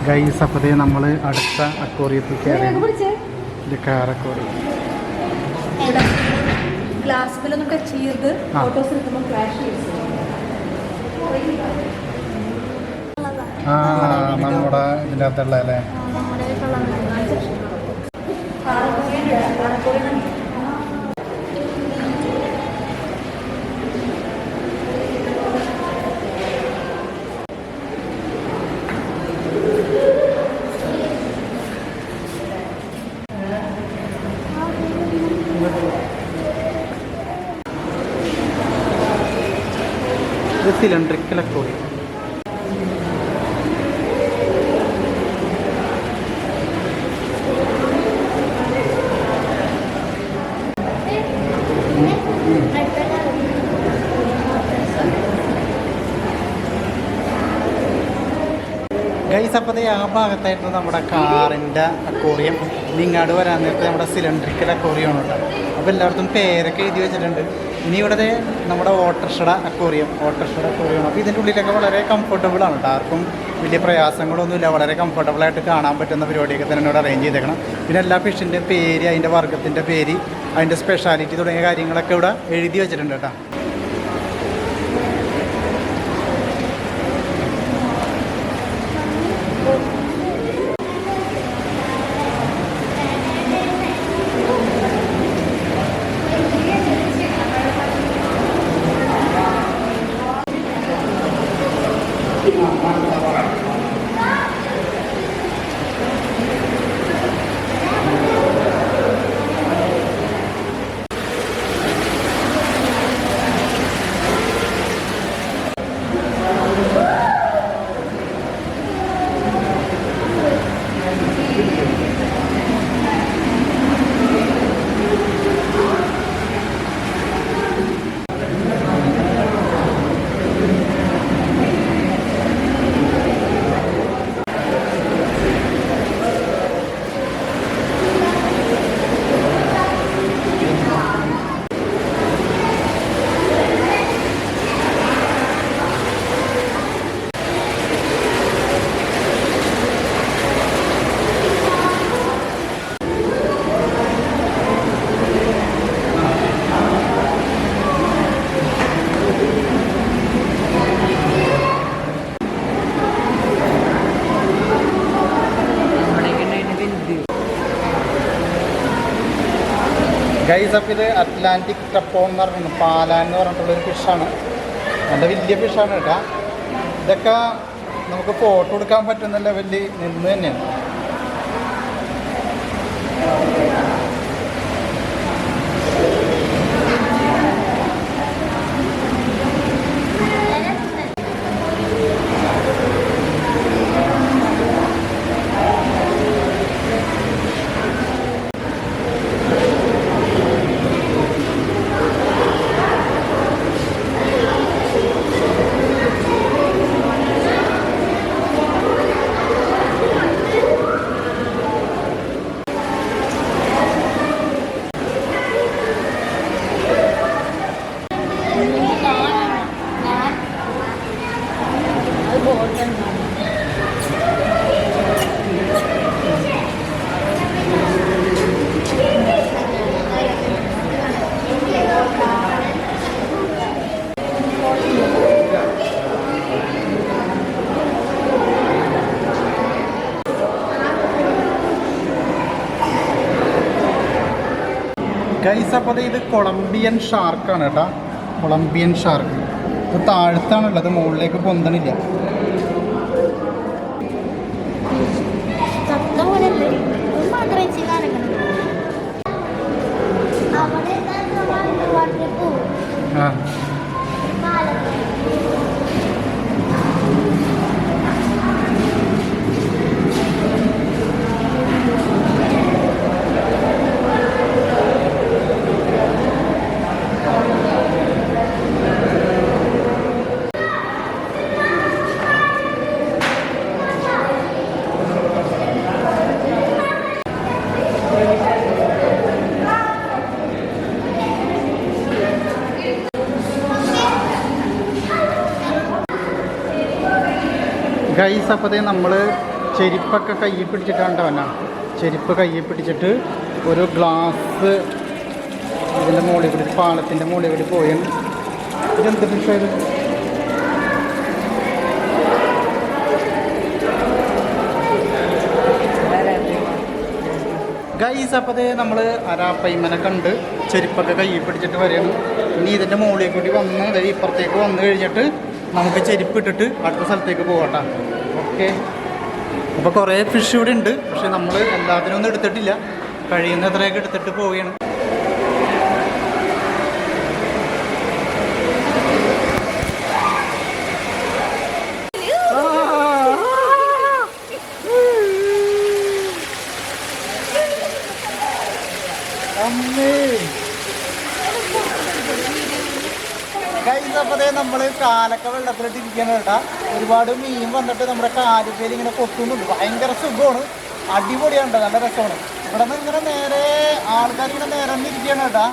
Guys അപ്പതേ നമ്മൾ അടുത്ത അക്വേറിയത്തിൽ കയറി. ഇത് കാർ അക്വേറിയം. ഗ്ലാസ്സിലൊന്നും ടച്ച് ചെയ്യരുത്. ഫോട്ടോസ് എടുക്കുമ്പോൾ ഫ്ലാഷ് നമ്മുടെ ഇതിൻ്റെ അകത്തുള്ള അല്ലേ. ഇത് സിലിണ്ടറിക്കൽ അക്വേറിയം. ഗൈസ് അപ്പതേ ആ ഭാഗത്തായിരുന്നു നമ്മുടെ കാറിൻ്റെ അക്വേറിയം. ഇങ്ങാട് വരാൻ നേരത്തെ നമ്മുടെ സിലിണ്ടറിക്കൽ അക്വേറിയമാണ് കേട്ടോ. അപ്പോൾ എല്ലായിടത്തും പേരൊക്കെ എഴുതി വെച്ചിട്ടുണ്ട്. ഇനി ഇവിടെ നമ്മുടെ ഓട്ടർഷട അക്വേറിയമാണ്. അപ്പോൾ ഇതിൻ്റെ ഉള്ളിലൊക്കെ വളരെ കംഫർട്ടബിളാണ് കേട്ടോ. ആർക്കും വലിയ പ്രയാസങ്ങളൊന്നുമില്ല. വളരെ കംഫർട്ടബിളായിട്ട് കാണാൻ പറ്റുന്ന പരിപാടിയൊക്കെ തന്നെ ഇവിടെ അറേഞ്ച് ചെയ്തേക്കണം. പിന്നെ എല്ലാ ഫിഷിൻ്റെ പേര്, അതിൻ്റെ വർഗ്ഗത്തിൻ്റെ പേര്, അതിൻ്റെ സ്പെഷ്യാലിറ്റി തുടങ്ങിയ കാര്യങ്ങളൊക്കെ ഇവിടെ എഴുതി വെച്ചിട്ടുണ്ട് കേട്ടോ. ഗൈസ് അപ്പോൾ ഇത് അറ്റ്ലാന്റിക് ട്രപ്പോൺ എന്ന് പറഞ്ഞു, പാലാൻ എന്ന് പറഞ്ഞിട്ടുള്ളൊരു ഫിഷാണ്. നല്ല വലിയ ഫിഷാണ് കേട്ടോ. ഇതൊക്കെ നമുക്ക് ഫോട്ടോ എടുക്കാൻ പറ്റുന്ന ലെവലിൽ നിന്ന് തന്നെയാണ്. ഗൈസ് അപ്പോൾ ഇത് കൊളംബിയൻ ഷാർക്കാണ് കേട്ടോ. Colombian shark. ഇത് താഴത്താണുള്ളത്, മുകളിലേക്ക് പൊന്തണില്ല. ആ ഗൈസ് അപ്പോഴത്തേ നമ്മൾ ചെരുപ്പൊക്കെ കയ്യിൽ പിടിച്ചിട്ടുണ്ടവനാ. ചെരുപ്പ് കയ്യിൽ പിടിച്ചിട്ട് ഒരു ഗ്ലാസ് ഇതിൻ്റെ മുകളിൽ കൂടി പാലത്തിൻ്റെ മുകളിൽ കൂടി പോയാണ്. ഇതെന്ത് ഫിഷായത്? ഗൈസ് അപ്പോഴത്തേ നമ്മൾ അരാപ്പയ്മനെ കണ്ട് ചെരുപ്പൊക്കെ കയ്യിൽ പിടിച്ചിട്ട് വരികയാണ്. ഇനി ഇതിൻ്റെ മുകളിൽ കൂടി വന്ന് ഇപ്പുറത്തേക്ക് വന്നു കഴിഞ്ഞിട്ട് നമുക്ക് ചെരുപ്പ് ഇട്ടിട്ട് അടുത്ത സ്ഥലത്തേക്ക് പോകട്ടെ. ഓക്കെ. അപ്പോൾ കുറേ ഫിഷ് ഇവിടെ ഉണ്ട്. പക്ഷെ നമ്മൾ എല്ലാത്തിനും ഒന്നും എടുത്തിട്ടില്ല. കഴിയുന്ന അത്രയൊക്കെ എടുത്തിട്ട് പോവുകയാണ്. കഴിച്ചപ്പോഴേ നമ്മൾ കാലൊക്കെ വെള്ളത്തിലിട്ട് ഇരിക്കണം കേട്ടാ. ഒരുപാട് മീൻ വന്നിട്ട് നമ്മുടെ കാലുപേര് ഇങ്ങനെ കൊത്തുന്നുണ്ട്. ഭയങ്കര സുഖമാണ്, അടിപൊളിയാണ്, നല്ല രസമാണ്. ഇവിടെ നിന്ന് ഇങ്ങനെ നേരെ ആൾക്കാർ ഇങ്ങനെ നേരെ ഒന്ന് ഇരിക്കുകയാണ് കേട്ടാ.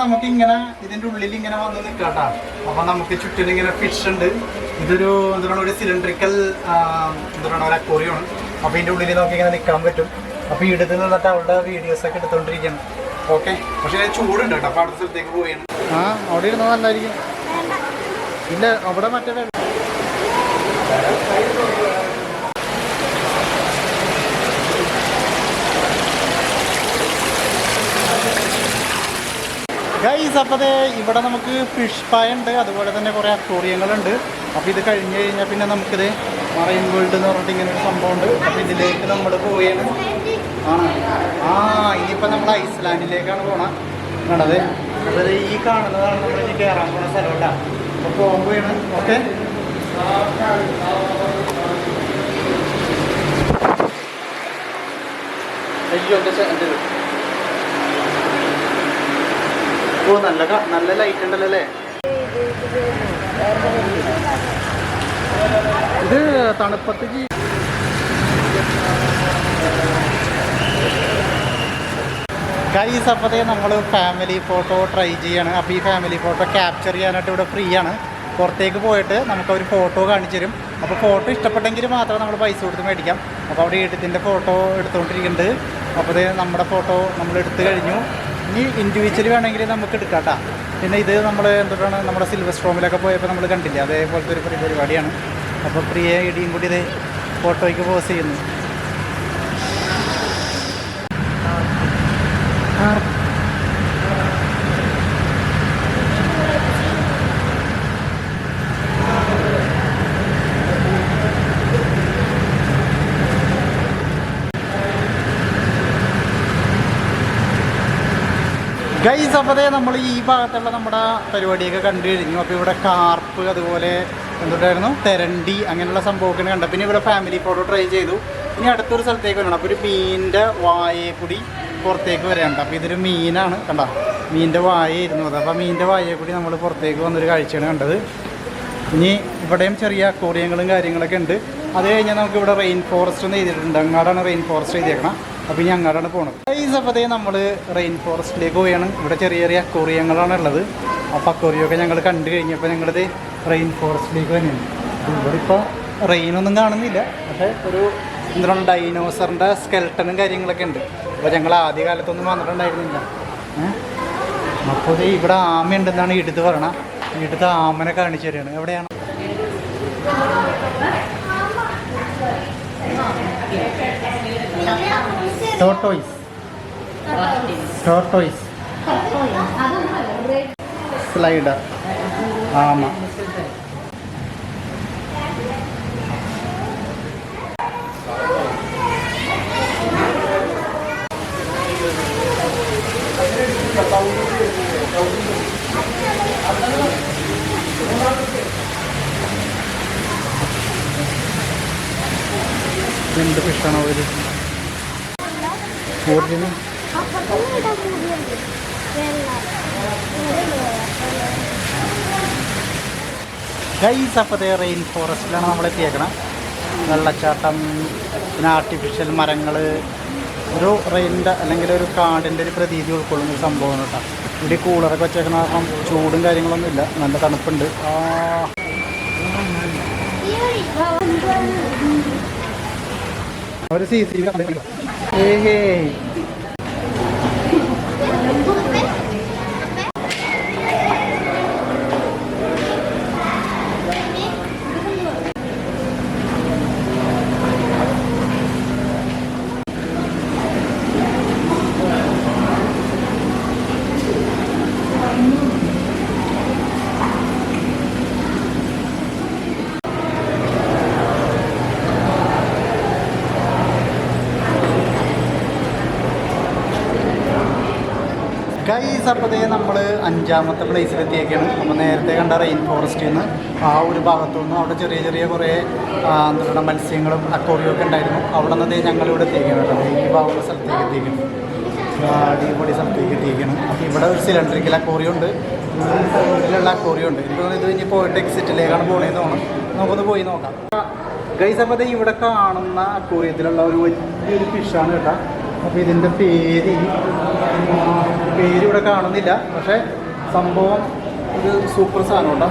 നമുക്ക് ഇങ്ങനെ ഇതിന്റെ ഉള്ളിൽ ഇങ്ങനെ വന്ന് നിൽക്കാട്ടാ. അപ്പൊ നമുക്ക് ചുറ്റിനും ഇങ്ങനെ ഫിഷ് ഉണ്ട്. ഇതൊരു എന്താണ് ഒരു സിലിണ്ടറിക്കൽ എന്താണ് ഒരു അക്വേറിയമാണ്. അപ്പൊ ഇതിന്റെ ഉള്ളിൽ നമുക്ക് ഇങ്ങനെ നിൽക്കാൻ പറ്റും. അപ്പൊ ഇടത്ത് നിന്നിട്ട് അവളുടെ വീഡിയോസ് ഒക്കെ എടുത്തോണ്ടിരിക്കണം. ഓക്കെ. പക്ഷെ ചൂടുണ്ട് കേട്ടോ. അപ്പൊ അടുത്ത സ്ഥലത്തേക്ക് പോവുകയാണ്. ആ അവിടെ ഇരുന്നത് നല്ലതായിരിക്കും. ഇല്ല അവിടെ മറ്റേ ഗൈസ് അപ്പതേ ഇവിടെ നമുക്ക് ഫിഷ് പായ ഉണ്ട്. അതുപോലെ തന്നെ കുറേ അക്വേറിയങ്ങളുണ്ട്. അപ്പോൾ ഇത് കഴിഞ്ഞ് കഴിഞ്ഞാൽ പിന്നെ നമുക്കിത് മറൈൻ വേൾഡ് എന്ന് പറഞ്ഞിട്ട് ഇങ്ങനെ ഒരു സംഭവമുണ്ട്. അപ്പോൾ ഇതിലേക്ക് നമ്മൾ പോവുകയാണ്. ആണ് ഇനിയിപ്പോൾ നമ്മൾ ഐസ്ലാൻഡിലേക്കാണ് പോകണം കണ്ടത്. അതായത് ഈ കാണുന്നതാണ് നമ്മൾ ഇനി കയറാൻ പോകുന്ന സ്ഥലമല്ല. അപ്പോൾ പോകുകയാണ്. ഓക്കെ. അയ്യോ എൻ്റെ ഓ നല്ല ലൈറ്റ് ഉണ്ടല്ലോ അല്ലേ. ഇത് തണുപ്പത്ത് ഗൈസ് അപ്പത്തേ നമ്മൾ ഫാമിലി ഫോട്ടോ ട്രൈ ചെയ്യാണ്. അപ്പോൾ ഈ ഫാമിലി ഫോട്ടോ ക്യാപ്ചർ ചെയ്യാനായിട്ട് ഇവിടെ ഫ്രീ ആണ്. പുറത്തേക്ക് പോയിട്ട് നമുക്കവർ ഫോട്ടോ കാണിച്ചു തരും. അപ്പോൾ ഫോട്ടോ ഇഷ്ടപ്പെട്ടെങ്കിൽ മാത്രം നമ്മൾ പൈസ കൊടുത്ത് മേടിക്കാം. അപ്പോൾ അവിടെ എഴുത്തിൻ്റെ ഫോട്ടോ എടുത്തുകൊണ്ടിരിക്കുന്നുണ്ട്. അപ്പോൾ നമ്മുടെ ഫോട്ടോ നമ്മൾ എടുത്തു കഴിഞ്ഞു. ഇനി ഇൻഡിവിജ്വൽ വേണമെങ്കിൽ നമുക്ക് എടുക്കാം കേട്ടോ. പിന്നെ ഇത് നമ്മൾ എന്താണ് നമ്മുടെ സിൽവർ സ്ട്രോമിലൊക്കെ പോയപ്പോൾ നമ്മൾ കണ്ടില്ലേ, അതേപോലത്തെ ഒരു പരിപാടിയാണ്. അപ്പോൾ പ്രിയ ഇടിയും കൂടി ഇത് ഫോട്ടോയ്ക്ക് പോസ് ചെയ്യുന്നു. ഗൈസ് അപ്പതേ നമ്മൾ ഈ ഭാഗത്തുള്ള നമ്മുടെ പരിപാടിയൊക്കെ കണ്ടു കഴിഞ്ഞു. അപ്പോൾ ഇവിടെ കാർപ്പ്, അതുപോലെ എന്തുണ്ടായിരുന്നു തെരണ്ടി, അങ്ങനെയുള്ള സംഭവമൊക്കെ കണ്ടു. പിന്നെ ഇവിടെ ഫാമിലി ഫോട്ടോ ട്രൈ ചെയ്തു. ഇനി അടുത്തൊരു സ്ഥലത്തേക്ക് വരണം. അപ്പോൾ ഒരു മീനിൻ്റെ വായയെ കൂടി പുറത്തേക്ക് വരാനുണ്ട്. അപ്പോൾ ഇതൊരു മീനാണ് കണ്ട, മീനിൻ്റെ വായയായിരുന്നു അത്. അപ്പോൾ മീനിൻ്റെ വായയെ കൂടി നമ്മൾ പുറത്തേക്ക് വന്നൊരു കാഴ്ചയാണ് കണ്ടത്. ഇനി ഇവിടെയും ചെറിയ അക്വേറിയങ്ങളും കാര്യങ്ങളൊക്കെ ഉണ്ട്. അത് കഴിഞ്ഞാൽ നമുക്ക് ഇവിടെ റെയിൻ ഫോറസ്റ്റ് എന്ന് എഴുതിയിട്ടുണ്ട്. അങ്ങാടാണ് റെയിൻ ഫോറസ്റ്റ് എഴുതിയേക്കണം. അപ്പോൾ ഇനി അങ്ങാടാണ് പോകുന്നത്. ഗൈസ് അപ്പോഴത്തേ നമ്മൾ റെയിൻ ഫോറസ്റ്റിലേക്ക് പോവുകയാണ്. ഇവിടെ ചെറിയ ചെറിയ അക്വേറിയങ്ങളാണ് ഉള്ളത്. അപ്പോൾ അക്വേറിയമൊക്കെ ഞങ്ങൾ കണ്ടു കഴിഞ്ഞപ്പോൾ ഞങ്ങളിത് റെയിൻ ഫോറസ്റ്റിലേക്ക് തന്നെയാണ്. ഇവിടെ ഇപ്പോൾ റെയിനൊന്നും കാണുന്നില്ല. പക്ഷേ ഒരു എന്താണ് ഡൈനോസറിൻ്റെ സ്കെൽട്ടനും കാര്യങ്ങളൊക്കെ ഉണ്ട്. അപ്പോൾ ഞങ്ങൾ ആദ്യ കാലത്തൊന്നും വന്നിട്ടുണ്ടായിരുന്നില്ല. അപ്പോൾ ഇവിടെ ആമയുണ്ടെന്നാണ് എടുത്ത് പറയണത്. ഇവിടുത്തെ ആമനെ കാണിച്ചു തരികയാണ്. എവിടെയാണ്? ടോർട്ടോയ്സ് സ്ലൈഡർ ആമ. എന്ത് ഫിഷാണോ അവർ? Original guys. അപ്പോഴത്തെ റെയിൻ ഫോറസ്റ്റിലാണ് നമ്മൾ എത്തിയേക്കണം. വെള്ളച്ചാട്ടം, പിന്നെ ആർട്ടിഫിഷ്യൽ മരങ്ങൾ, ഒരു റെയിനിൻ്റെ അല്ലെങ്കിൽ ഒരു കാടിൻ്റെ ഒരു പ്രതീതി ഉൾക്കൊള്ളുന്ന ഒരു സംഭവമാണ് കേട്ടോ. ഇവിടെ കൂളറൊക്കെ വെച്ചേക്കണ കാരണം ചൂടും കാര്യങ്ങളൊന്നും ഇല്ല, നല്ല തണുപ്പുണ്ട്. അവർ CCTV ഗൈസ്. അപ്പോഴത്തേ നമ്മൾ 5ാമത്തെ പ്ലേസിൽ എത്തിയേക്കാണ്. അപ്പോൾ നേരത്തെ കണ്ട റെയിൻ ഫോറസ്റ്റിൽ നിന്ന് ആ ഒരു ഭാഗത്തു നിന്ന് അവിടെ ചെറിയ ചെറിയ കുറേ എന്താ പറയുക മത്സ്യങ്ങളും അക്വേറിയമൊക്കെ ഉണ്ടായിരുന്നു. അവിടെ നിന്ന് ഞങ്ങളിവിടെ എത്തിയേക്കാണ് കേട്ടോ. ഈ ഭാഗമുള്ള സ്ഥലത്തേക്ക് എത്തിയേക്കണം, അടിപൊളി സ്ഥലത്തേക്ക് എത്തിയേക്കാണ്. അപ്പോൾ ഇവിടെ ഒരു സിലിണ്ടറിക്കൽ അക്വേറിയം ഉണ്ട്, ഇതിലുള്ള അക്വേറിയം ഉണ്ട്. എനിക്ക് തോന്നുന്നു ഇത് കഴിഞ്ഞ് പോയിട്ട് എക്സിറ്റിലേക്കാണ് പോകണേന്ന് തോന്നുന്നു. നമുക്കൊന്ന് പോയി നോക്കാം ഗൈസ്. അപ്പോഴത്തേ ഇവിടെ കാണുന്ന അക്വേറിയത്തിലുള്ള ഒരു വലിയൊരു ഫിഷാണ് കേട്ടോ. അപ്പോൾ ഇതിൻ്റെ പേര് ഇവിടെ കാണുന്നില്ല, പക്ഷേ സംഭവം ഒരു സൂപ്പർ സാധനം കേട്ടോ.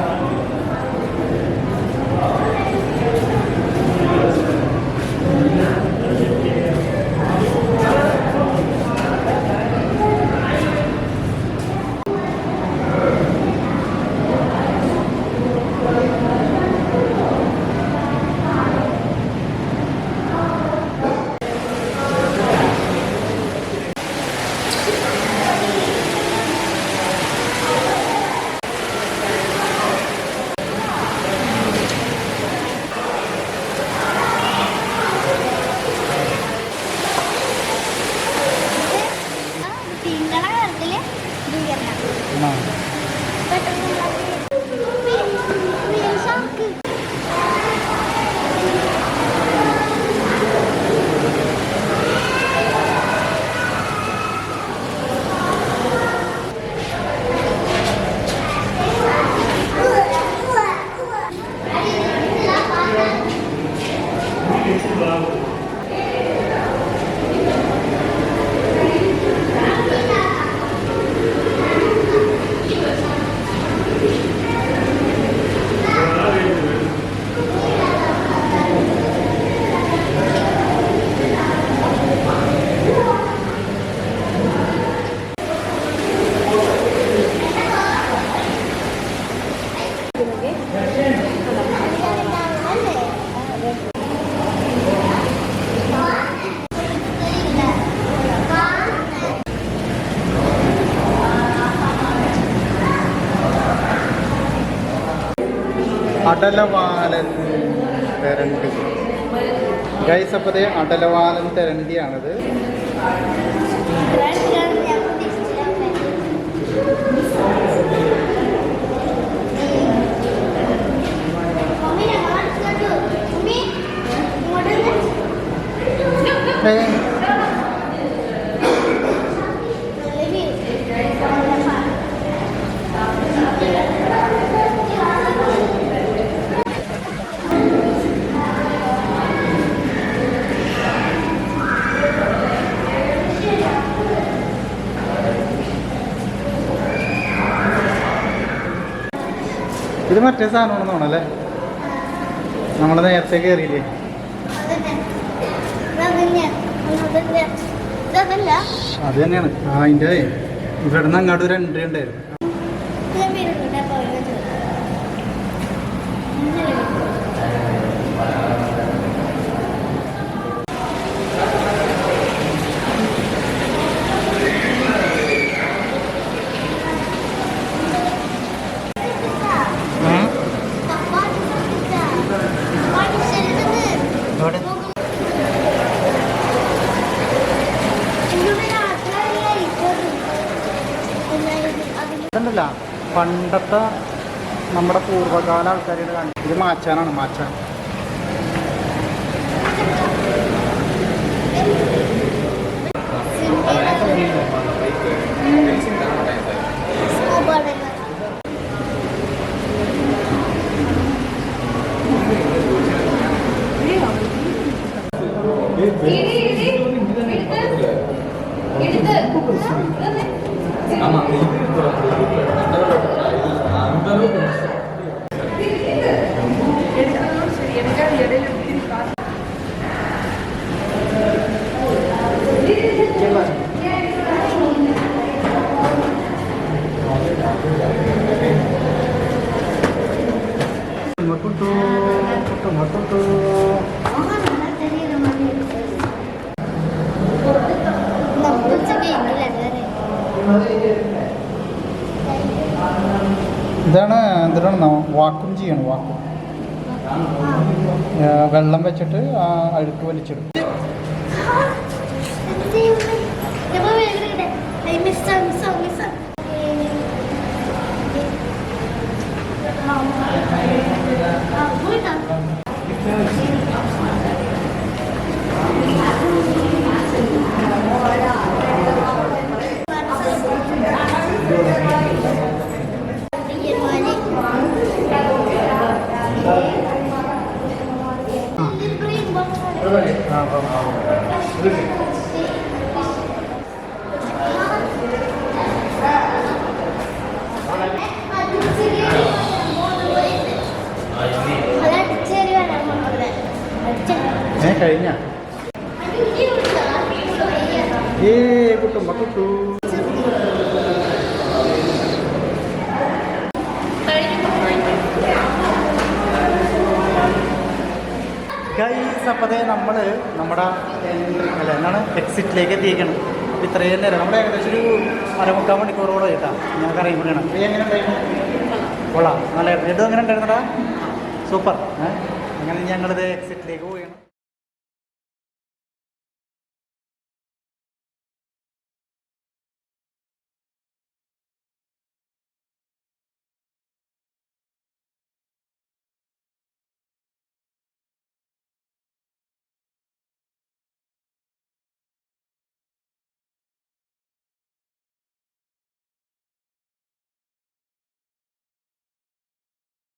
അടലവാലൻ തെരണ്ടി ഗൈസ്. അപ്പോൾ അടലവാലൻ തെരണ്ടിയാണത്. ഇത് മറ്റേ സാധനമാണെന്ന് തോന്നല്ലേ, നമ്മൾ നേരത്തെ കയറിയില്ലേ? അത് തന്നെയാണ്. അതിൻ്റെ ഇവിടെ നിന്ന് അങ്ങോട്ട് ഒരു എൻട്രി ഉണ്ടായിരുന്നു. അവിടെ ഇതുണ്ടല്ല പണ്ടത്തെ നമ്മുടെ പൂർവ്വകാല ആൾക്കാരുടെ കാണിക്കും. ഇത് മാച്ചാനാണ്, മാച്ചാൻ. ഇതാണ് എന്തിനാണ് വാക്കും ചെയ്യണം. വാക്കും വെള്ളം വെച്ചിട്ട് ആ അഴുക്ക് വലിച്ചിടും. കഴിഞ്ഞ കുട്ടുമ്പ കുട്ടു ഗൈസ്. അപ്പതേ നമ്മൾ നമ്മുടെ അല്ല എന്താണ് എക്സിറ്റിലേക്ക് എത്തിയിരിക്കണം. അപ്പോൾ ഇത്രയും നേരം നമ്മൾ ഏകദേശം ഒരു 1.25 മണിക്കൂറോളം കേട്ടാ ഞങ്ങൾക്ക് അറിയുമ്പോഴാണ്. എങ്ങനെ ഉണ്ടായിരുന്നു? കൊള്ളാം, നല്ല ഇതും എങ്ങനെ ഉണ്ടായിരുന്നടാ? സൂപ്പർ. അങ്ങനെ ഞങ്ങളിത് എക്സിറ്റിലേക്ക് പോവുകയാണ്.